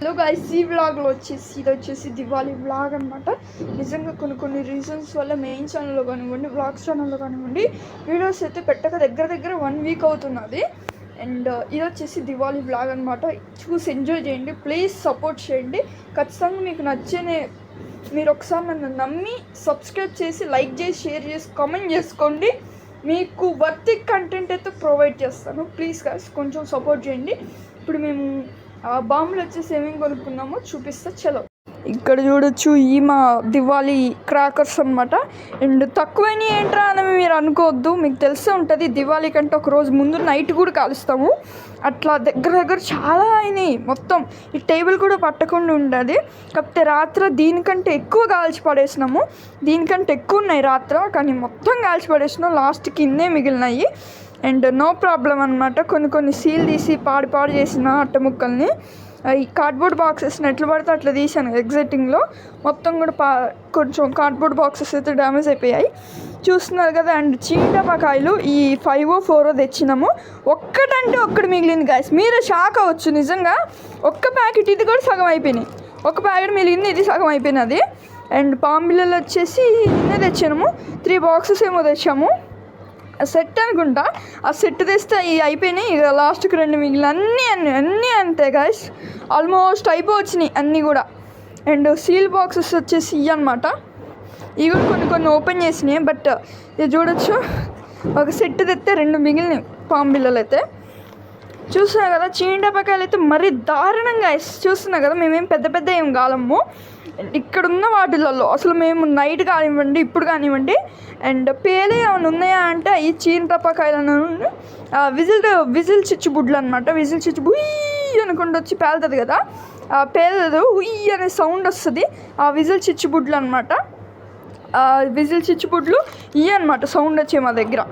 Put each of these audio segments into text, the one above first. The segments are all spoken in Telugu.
హలో గైస్, ఈ వ్లాగ్లో వచ్చేసి దివాళీ వ్లాగ్ అనమాట. నిజంగా కొన్ని రీజన్స్ వల్ల మెయిన్ ఛానల్లో కానివ్వండి, వ్లాగ్స్ ఛానల్లో కానివ్వండి వీడియోస్ అయితే పెట్టక దగ్గర 1 వీక్ అవుతున్నది. అండ్ ఇది వచ్చేసి దివాళీ వ్లాగ్ అనమాట. చూసి ఎంజాయ్ చేయండి, ప్లీజ్ సపోర్ట్ చేయండి. ఖచ్చితంగా మీకు నచ్చనే మీరు ఒకసారి నన్ను నమ్మి సబ్స్క్రైబ్ చేసి లైక్ చేసి షేర్ చేసి కామెంట్ చేసుకోండి. మీకు వర్త్ కంటెంట్ అయితే ప్రొవైడ్ చేస్తాను. ప్లీజ్ గైస్ కొంచెం సపోర్ట్ చేయండి. ఇప్పుడు మేము బాంబులు వచ్చేసి ఏమేమి కొనుక్కున్నామో చూపిస్తా. చలో, ఇక్కడ చూడొచ్చు ఈ మా దివాళీ క్రాకర్స్ అనమాట. అండ్ తక్కువైనా ఏంట్రా అని మీరు అనుకోవద్దు, మీకు తెలిసే ఉంటుంది. దివాళీ కంటే ఒక రోజు ముందు నైట్ కూడా కాలుస్తాము. అట్లా దగ్గర చాలా అయినాయి. మొత్తం ఈ టేబుల్ కూడా పట్టకుండా ఉండదు. కాకపోతే రాత్రి దీనికంటే ఎక్కువ కాల్చి పడేసినాము. దీనికంటే ఎక్కువ ఉన్నాయి రాత్రి, కానీ మొత్తం కాల్చి పడేసినాం. లాస్ట్కి ఇన్నే మిగిలినాయి. అండ్ నో ప్రాబ్లం అనమాట. కొన్ని సీల్ తీసి పాడు చేసిన అట్ట ముక్కల్ని ఈ కార్డ్బోర్డ్ బాక్సెస్ని ఎట్లా పడితే అట్లా తీసాను ఎగ్జైటింగ్లో. మొత్తం కూడా కొంచెం కార్డ్బోర్డ్ బాక్సెస్ అయితే డ్యామేజ్ అయిపోయాయి, చూస్తున్నారు కదా. అండ్ చీటపకాయలు ఈ 5 or 4 తెచ్చినాము. ఒక్కటంటే ఒక్కటి మిగిలింది గాయస్, మీరే షాక్ అవ్వచ్చు. నిజంగా ఒక్క ప్యాకెట్ ఇది కూడా సగం అయిపోయినాయి. ఒక ప్యాకెట్ మిగిలింది, ఇది సగం అయిపోయినది. అండ్ పాంబిల్లలు వచ్చేసి నిన్నే తెచ్చాము. 3 boxes ఏమో తెచ్చాము. సెట్ అనుకుంటా. ఆ సెట్ తెస్తే అవి అయిపోయినాయి. ఇక లాస్ట్కి 2 మిగిలిన అన్నీ అంతే గాయస్, ఆల్మోస్ట్ అయిపోవచ్చినాయి అన్నీ కూడా. అండ్ సీల్ బాక్సెస్ వచ్చేసి ఇవి అనమాట. ఇవి కూడా కొన్ని ఓపెన్ చేసినాయి. బట్ ఇది చూడొచ్చు, ఒక సెట్ తెస్తే 2 మిగిలినాయి పాంబిల్లలు అయితే. చూస్తున్నా కదా, చీంటపకాయలు అయితే మరీ దారుణంగా చూస్తున్నా కదా. మేమేం పెద్ద ఏం కాలము. ఇక్కడున్న వాటిలలో అసలు మేము నైట్ కానివ్వండి, ఇప్పుడు కానివ్వండి. అండ్ పేలే ఏమైనా ఉన్నాయా అంటే ఈ చీంటపకాయలను విజిల్ చిచ్చుబుడ్లు అనమాట. విజిల్ చిచ్చుబు ఉయ్యి అనుకుంటూ వచ్చి పేలుతుంది కదా, పేలదు, ఉయ్యి అనే సౌండ్ వస్తుంది. ఆ విజిల్ చిచ్చుబుడ్లు అనమాట. విజిల్ చిచ్చుబుడ్లు ఇవి అనమాట సౌండ్ వచ్చాయి మా దగ్గర.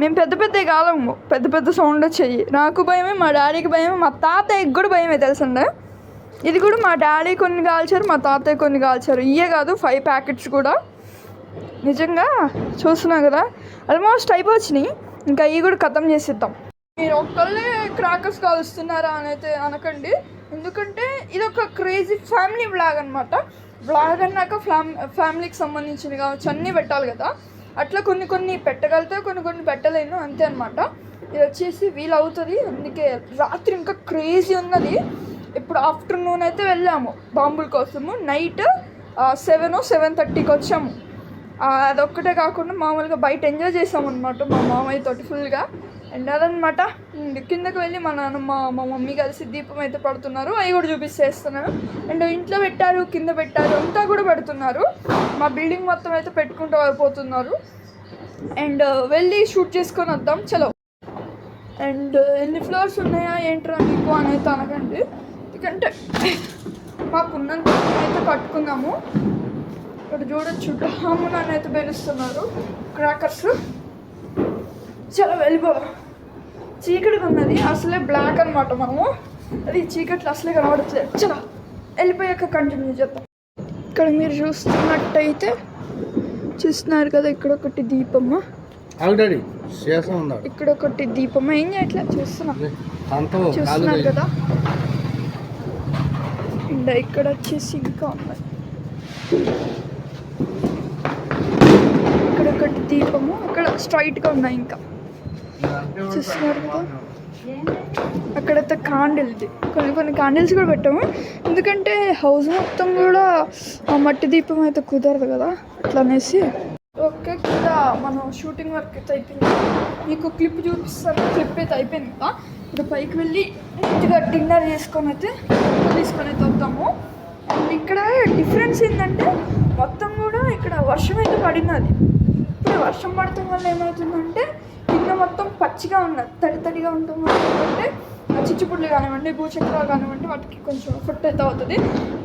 మేము పెద్ద కాలము, పెద్ద సౌండ్ వచ్చాయి. నాకు భయమే, మా డాడీకి భయమే, మా తాతయ్యకి కూడా భయమే తెలుసండి. ఇది కూడా మా డాడీ కొన్ని కాల్చారు, మా తాతయ్య కొన్ని కాల్చారు. ఇవే కాదు 5 ప్యాకెట్స్ కూడా. నిజంగా చూస్తున్నా కదా, ఆల్మోస్ట్ అయిపోచ్చినాయి. ఇంకా ఇవి కూడా ఖతం చేసేద్దాం. మీరు ఒక్కళ్ళే క్రాకర్స్ కాలుస్తున్నారా అని అయితే అనకండి, ఎందుకంటే ఇది ఒక క్రేజీ ఫ్యామిలీ వ్లాగ్ అనమాట. వ్లాగ్ అన్నాక ఫ్యామిలీకి సంబంధించినవి కావచ్చు, అన్నీ పెట్టాలి కదా. అట్లా కొన్ని పెట్టగలితే కొన్ని పెట్టలేను, అంతే అనమాట. ఇది వచ్చేసి వీలు అవుతుంది. అందుకే రాత్రి ఇంకా క్రేజీ ఉన్నది. ఇప్పుడు ఆఫ్టర్నూన్ అయితే వెళ్ళాము బాంబుల కోసము. నైట్ 7 or 7:30కి వచ్చాము. అదొక్కటే కాకుండా మామూలుగా బయట ఎంజాయ్ చేసాము అనమాట మా మామయ్య తోటి ఫుల్గా. అండ్ అదనమాట. కిందకి వెళ్ళి మా నాన్నమ్మ మా మమ్మీ కలిసి దీపం అయితే పడుతున్నారు, అవి కూడా చూపిస్తేస్తున్నాను. అండ్ ఇంట్లో పెట్టారు, కింద పెట్టారు, అంతా కూడా పెడుతున్నారు. మా బిల్డింగ్ మొత్తం అయితే పెట్టుకుంటూ అయిపోతున్నారు. అండ్ వెళ్ళి షూట్ చేసుకొని వద్దాం, చలో. అండ్ ఎన్ని ఫ్లోర్స్ ఉన్నాయా ఏంట్రా నీకు అని అయితే అనకండి, ఎందుకంటే మాకున్నంత అయితే కట్టుకున్నాము. ఇక్కడ చూడొచ్చు, డామును అయితే పేలుస్తున్నారు క్రాకర్స్. చాలా వెళ్ళిపోదాం. చీకటిగా ఉన్నది, అసలే బ్లాక్ అనమాట. మనము అది చీకట్లో అసలే కనబడట్లేదు. చాలా వెళ్ళిపోయాక కంటిన్యూ చేద్దాం. ఇక్కడ మీరు చూస్తున్నట్టయితే చూస్తున్నారు కదా, ఇక్కడ ఒకటి దీపమ్మ, ఇక్కడ ఒకటి దీపమ్మ. ఏం చేయట్లా, చూస్తున్నారు కదా. అండ్ ఇక్కడ వచ్చేసి ఇంకా ఉన్నాయి. ఇక్కడ ఒకటి దీపము, అక్కడ స్ట్రైట్గా ఉన్నాయి. ఇంకా చూస్తున్నారు కదా, అక్కడైతే కాండిల్ది కొన్ని కాండిల్స్ కూడా పెట్టాము. ఎందుకంటే హౌస్ మొత్తం కూడా ఆ మట్టి దీపం అయితే కుదరదు కదా, అట్లా అనేసి. ఓకే, కూడా మనం షూటింగ్ వర్క్ అయితే అయిపోయింది. మీకు క్లిప్ చూపిస్తాను. క్లిప్ అయితే అయిపోయింది కదా. ఇప్పుడు పైకి వెళ్ళి నీట్గా డిన్నర్ తీసుకొని అయితే వద్దాము. అండ్ ఇక్కడ డిఫరెన్స్ ఏంటంటే మొత్తం కూడా ఇక్కడ వర్షం అయితే పడినది. ఇప్పుడు వర్షం పడటం వల్ల ఏమవుతుందంటే కింద మొత్తం పచ్చిగా ఉన్నది, తడిగా ఉంటుంది. అంటే చిచ్చుపుడ్లు కానివ్వండి, భూచక్రాలు కానివ్వండి, వాటికి కొంచెం ఎఫెక్ట్ అయితే అవుతుంది.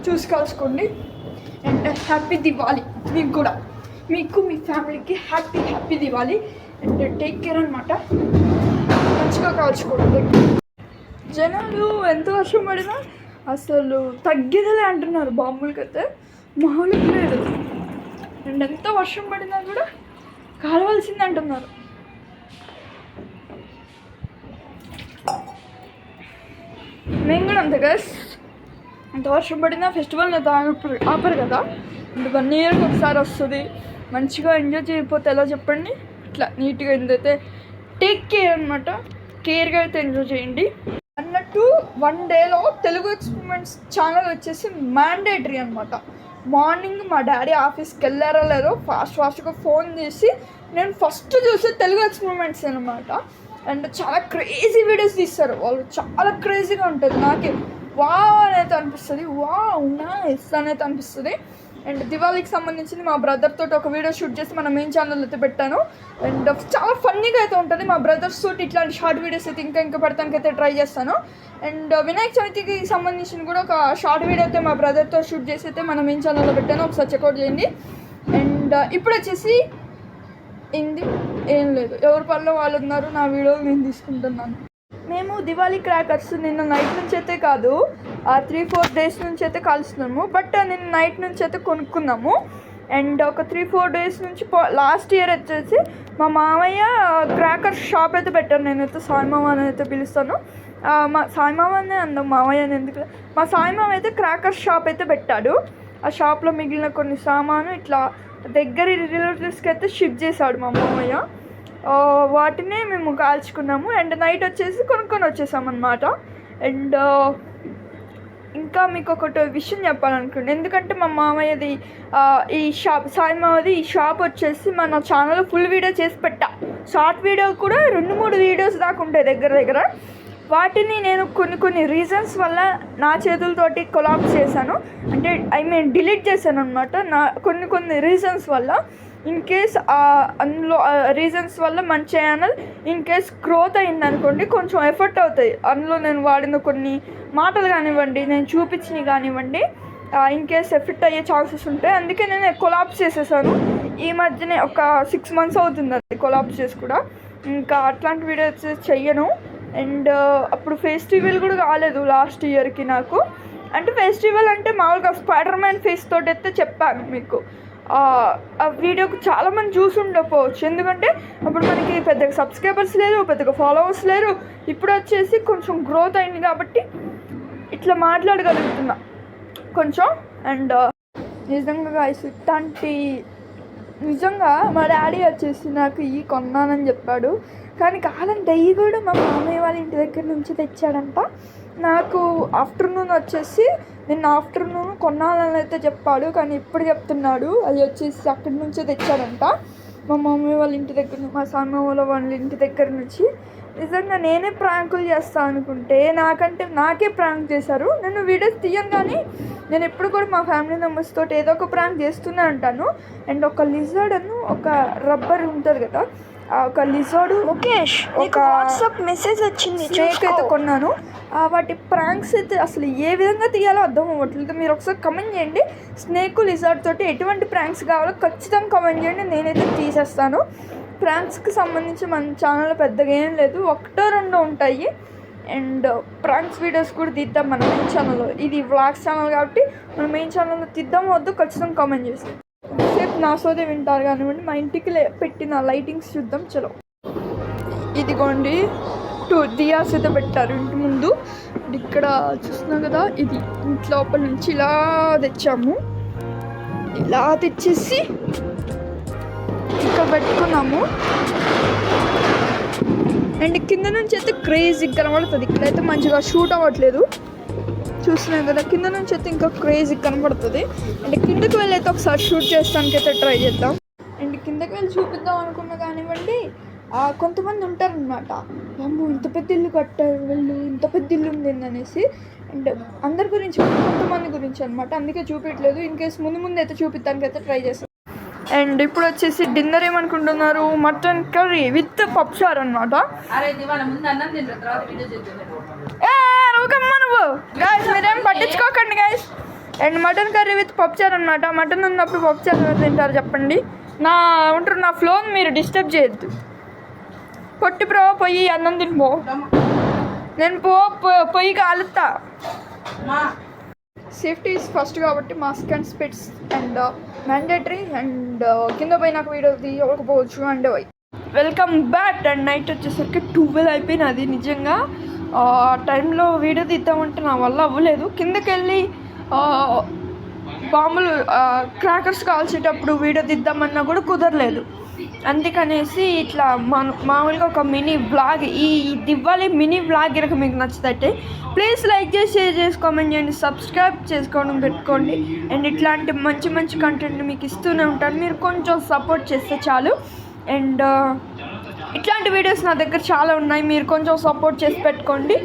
చూసి కలుసుకోండి. అండ్ హ్యాపీ దివాళీ మీకు కూడా, మీకు మీ ఫ్యామిలీకి happy Diwali. And take care అనమాట. మంచిగా కాల్చుకోండి. జనాలు ఎంత వర్షం పడినా అసలు తగ్గేదలే అంటున్నారు బాంబులకైతే, మామూలుగా లేదు. అండ్ ఎంత వర్షం పడినా కూడా కాలవలసింది అంటున్నారు. మేము కూడా అంతే గైస్, అంత వర్షం పడినా ఫెస్టివల్ ఆపరు కదా. అండ్ 1 ఇయర్కి ఒకసారి వస్తుంది. మంచిగా ఎంజాయ్ చేయకపోతే ఎలా చెప్పండి. ఇట్లా నీట్గా ఎంజాయ్ టేక్ కేర్ అనమాట. కేర్గా అయితే ఎంజాయ్ చేయండి అన్నట్టు. 1 డేలో తెలుగు ఎక్స్పెరిమెంట్స్ ఛానల్ వచ్చేసి మ్యాండేటరీ అనమాట. మార్నింగ్ మా డాడీ ఆఫీస్కి వెళ్ళారో లేదో ఫాస్ట్గా ఫోన్ చేసి నేను ఫస్ట్ చూసే తెలుగు ఎక్స్పెరిమెంట్స్ అనమాట. అండ్ చాలా క్రేజీ వీడియోస్ తీస్తారు వాళ్ళు. చాలా క్రేజీగా ఉంటుంది. నాకే వావ్ అనేది అనిపిస్తుంది. వావ్ నైస్ అనేది అనిపిస్తుంది. అండ్ దివాళీకి సంబంధించింది మా బ్రదర్తో ఒక వీడియో షూట్ చేసి మన మెయిన్ ఛానల్ అయితే పెట్టాను. అండ్ చాలా ఫన్నీగా అయితే ఉంటుంది. మా బ్రదర్స్ తోటి ఇట్లాంటి షార్ట్ వీడియోస్ అయితే ఇంకా పెడతానికి అయితే ట్రై చేస్తాను. అండ్ వినాయక చవితికి సంబంధించిన కూడా ఒక షార్ట్ వీడియో అయితే మా బ్రదర్తో షూట్ చేసి అయితే మన మెయిన్ ఛానల్లో పెట్టాను. ఒకసారి చెక్అవుట్ చేయండి. అండ్ ఇప్పుడు వచ్చేసి ఏం లేదు, ఎవరి పనిలో వాళ్ళు ఉన్నారు. నా వీడియోలు నేను తీసుకుంటున్నాను. మేము దివాళీ క్రాకర్స్ నిన్న నైట్ నుంచి అయితే కాదు, 3-4 డేస్ నుంచి అయితే కాలుస్తున్నాము. బట్ నిన్న నైట్ నుంచి అయితే కొనుక్కున్నాము. అండ్ ఒక 3-4 డేస్ నుంచి లాస్ట్ ఇయర్ వచ్చేసి మా మామయ్య క్రాకర్ షాప్ అయితే పెట్టాను. నేనైతే సాయిమామ అని అయితే పిలుస్తాను. మా సాయిమామనే అందాం, మామయ్య అని ఎందుకు. మా సాయిమామ అయితే క్రాకర్ షాప్ అయితే పెట్టాడు. ఆ షాప్లో మిగిలిన కొన్ని సామాను ఇట్లా దగ్గర రిలేటివ్స్కి అయితే షిప్ చేశాడు మా మామయ్య. వాటినే మేము కాల్చుకున్నాము. అండ్ నైట్ వచ్చేసి కొనుక్కొని వచ్చేసామన్నమాట. అండ్ ఇంకా మీకు ఒకటి విషయం చెప్పాలనుకుంటున్నాను. ఎందుకంటే మా మామయ్యది ఈ షాప్ సాయిమామది ఈ షాప్ వచ్చేసి మన ఛానల్లో ఫుల్ వీడియో చేసి పెట్టా. షార్ట్ వీడియో కూడా 2-3 వీడియోస్ దాకా ఉంటాయి దగ్గర. వాటిని నేను కొన్ని రీజన్స్ వల్ల నా చేతులతోటి కొలాబ్ చేశాను. అంటే డిలీట్ చేశాను అనమాట. కొన్ని రీజన్స్ వల్ల. ఇన్ కేస్ అందులో రీజన్స్ వల్ల మన ఛానల్ ఇన్ కేస్ గ్రోత్ అయింది అనుకోండి, కొంచెం ఎఫర్ట్ అవుతాయి. అందులో నేను వాడిన కొన్ని మాటలు కానివ్వండి, నేను చూపించినవి కానివ్వండి, ఇన్ కేస్ ఎఫెక్ట్ అయ్యే ఛాన్సెస్ ఉంటాయి. అందుకే నేను కొలాబ్ చేసేసాను. ఈ మధ్యనే ఒక 6 months అవుతుంది అది కొలాబ్ చేసి కూడా. ఇంకా అట్లాంటి వీడియోస్ చెయ్యను. అండ్ అప్పుడు ఫెస్టివల్ కూడా కాలేదు లాస్ట్ ఇయర్కి నాకు. అంటే ఫెస్టివల్ అంటే మామూలుగా స్పైడర్ మ్యాన్ ఫేస్ తోటి అయితే చెప్పాను మీకు. ఆ వీడియోకి చాలామంది చూసి ఉండకపోవచ్చు. ఎందుకంటే అప్పుడు మనకి పెద్దగా సబ్స్క్రైబర్స్ లేరు, పెద్దగా ఫాలోవర్స్ లేరు. ఇప్పుడు వచ్చేసి కొంచెం గ్రోత్ అయింది కాబట్టి ఇట్లా మాట్లాడగలుగుతున్నా కొంచెం. అండ్ నిజంగా ఇట్లాంటి నిజంగా మా డాడీ వచ్చేసి నాకు కొన్నానని చెప్పాడు. కానీ కాదంటే కూడా మా మామయ్య వాళ్ళ ఇంటి దగ్గర నుంచి తెచ్చాడంట. నాకు ఆఫ్టర్నూన్ వచ్చేసి నిన్న ఆఫ్టర్నూన్ కొన్నానని అయితే చెప్పాడు. కానీ ఇప్పుడు చెప్తున్నాడు అది వచ్చేసి అక్కడి నుంచే తెచ్చాడంట మా మమ్మీ వాళ్ళ ఇంటి దగ్గర, మా సామయ్య వాళ్ళ ఇంటి దగ్గర నుంచి. నిజంగా నేనే ప్రాంకులు చేస్తాను అనుకుంటే నాకే ప్రాంక్ చేశారు. నేను వీడియోస్ తీయను, కానీ నేను ఎప్పుడు కూడా మా ఫ్యామిలీ మెంబర్స్ తోటి ఏదో ఒక ప్రాంక్ చేస్తూనే ఉంటాను. అండ్ ఒక లిజర్డ్ అను ఒక రబ్బర్ ఉంటుంది కదా, ఒక లిజర్డ్ ముఖేష్ ఒక వాట్సాప్ మెసేజ్ వచ్చింది స్నేక్ అయితే కొన్నాను. వాటి ప్రాంక్స్ అయితే అసలు ఏ విధంగా తీయాలో అర్థం అవ్వట్లేదు. మీరు ఒకసారి కమెంట్ చేయండి. స్నేక్ లిజర్డ్ తోటి ఎటువంటి ప్రాంక్స్ కావాలో ఖచ్చితంగా కమెంట్ చేయండి. నేనైతే తీసేస్తాను. ప్రాంక్స్కి సంబంధించి మన ఛానల్లో పెద్దగా ఏం లేదు, 1-2 ఉంటాయి. అండ్ ప్రాంక్స్ వీడియోస్ కూడా తీద్దాం మన మెయిన్ ఛానల్లో. ఇది వ్లాగ్స్ ఛానల్ కాబట్టి మన మెయిన్ ఛానల్లో తీద్దాం వద్దు ఖచ్చితంగా కామెంట్ చేస్తాం. సేపు నా సోదే వింటారు కానివ్వండి. మా ఇంటికి పెట్టిన లైటింగ్స్ చూద్దాం. చలో, ఇదిగోండి 2 దియాస్ అయితే పెట్టారు ఇంటి ముందు. ఇక్కడ చూస్తున్నాం కదా, ఇది ఇంటి లోపల నుంచి ఇలా తెచ్చాము. ఇలా తెచ్చేసి ఇక్కడ పెట్టుకున్నాము. అండ్ కింద నుంచి అయితే క్రేజీగా కనబడుతుంది. ఇక్కడైతే మంచిగా షూట్ అవ్వట్లేదు, చూస్తున్నాం కదా. కింద నుంచి అయితే ఇంకా క్రేజీగా కనబడుతుంది. అండ్ కిందకి వెళ్ళి అయితే ఒకసారి షూట్ చేస్తానికి అయితే ట్రై చేద్దాం. అండ్ కిందకి వెళ్ళి చూపిద్దాం అనుకున్నా కానివ్వండి, కొంతమంది ఉంటారనమాట, అమ్మో ఇంత పెద్ద ఇల్లు కట్టారు వీళ్ళు, ఇంత పెద్ద ఇల్లు ఉంది అనేసి. అండ్ అందరి గురించి కొంతమంది గురించి అనమాట, అందుకే చూపించలేదు. ఇన్ కేస్ ముందు అయితే చూపిద్దానికి అయితే ట్రై చేస్తాం. అండ్ ఇప్పుడు వచ్చేసి డిన్నర్ ఏమనుకుంటున్నారు, మటన్ కర్రీ విత్ పప్చార్ అనమాట. నువ్వు గాయస్ మీరేం పట్టించుకోకండి guys. And mutton curry with పప్చార్ అనమాట. మటన్ ఉన్నప్పుడు పప్చార్ తింటారు చెప్పండి. నా ఫ్లోని మీరు డిస్టర్బ్ చేయొద్దు. పొట్టి బ్రో పొయ్యి అన్నం తినిపో, నేను పొయ్యి కాలుతా. సేఫ్టీ ఈజ్ ఫస్ట్ కాబట్టి mask and specs and mandatory. And కింద పోయి నాకు వీడియో తీయకపోవచ్చు. And welcome back. And night వచ్చేసరికి 12 అయిపోయినది. నిజంగా టైంలో వీడియో తీద్దామంటే నా వల్ల అవ్వలేదు. కిందకి వెళ్ళి బాంబులు క్రాకర్స్ కాల్చేటప్పుడు వీడియో తీద్దామన్నా కూడా కుదరలేదు. అందుకనేసి ఇట్లా మామూలుగా ఒక మినీ వ్లాగ్, ఈ దివాళీ మినీ వ్లాగ్ కనుక మీకు నచ్చితే ప్లీజ్ లైక్ చేసి, షేర్ చేసి, కామెంట్ చేయండి, సబ్స్క్రైబ్ చేసుకోవడం పెట్టుకోండి. అండ్ ఇట్లాంటి మంచి మంచి కంటెంట్ మీకు ఇస్తూనే ఉంటాను, మీరు కొంచెం సపోర్ట్ చేస్తే చాలు. అండ్ ఇట్లాంటి వీడియోస్ నా దగ్గర చాలా ఉన్నాయి, మీరు కొంచెం సపోర్ట్ చేసి పెట్టుకోండి.